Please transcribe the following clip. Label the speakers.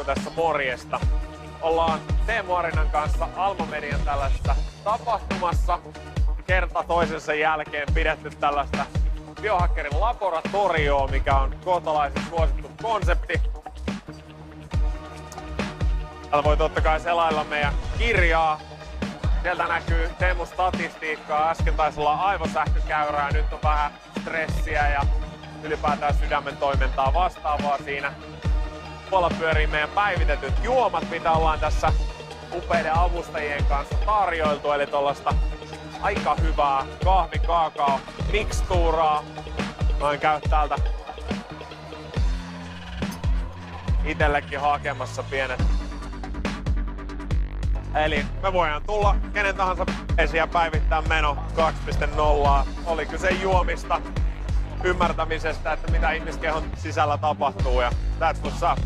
Speaker 1: Mikko tässä morjesta. Ollaan Teemu Arinan kanssa Alma Median tällaisessa tapahtumassa. Kerta toisensa jälkeen pidetty tällaista biohackerin laboratorioa, mikä on kohtalaisen suosittu konsepti. Täällä voi totta kai selailla meidän kirjaa. Sieltä näkyy Teemun statistiikkaa. Äsken taisi olla aivosähkökäyrää, nyt on vähän stressiä ja ylipäätään sydämen toimintaa vastaavaa siinä. Tuolla pyörii meidän päivitetyt juomat, mitä ollaan tässä upeiden avustajien kanssa tarjoiltu. Eli tuollaista aika hyvää kahvi-kaakao-mikstuuraa. Noin käy täältä itellekin hakemassa pienet. Eli me voidaan tulla kenen tahansa ja päivittää meno 2.0. Oli kyse juomista, ymmärtämisestä, että mitä ihmiskehon sisällä tapahtuu ja that's what's up.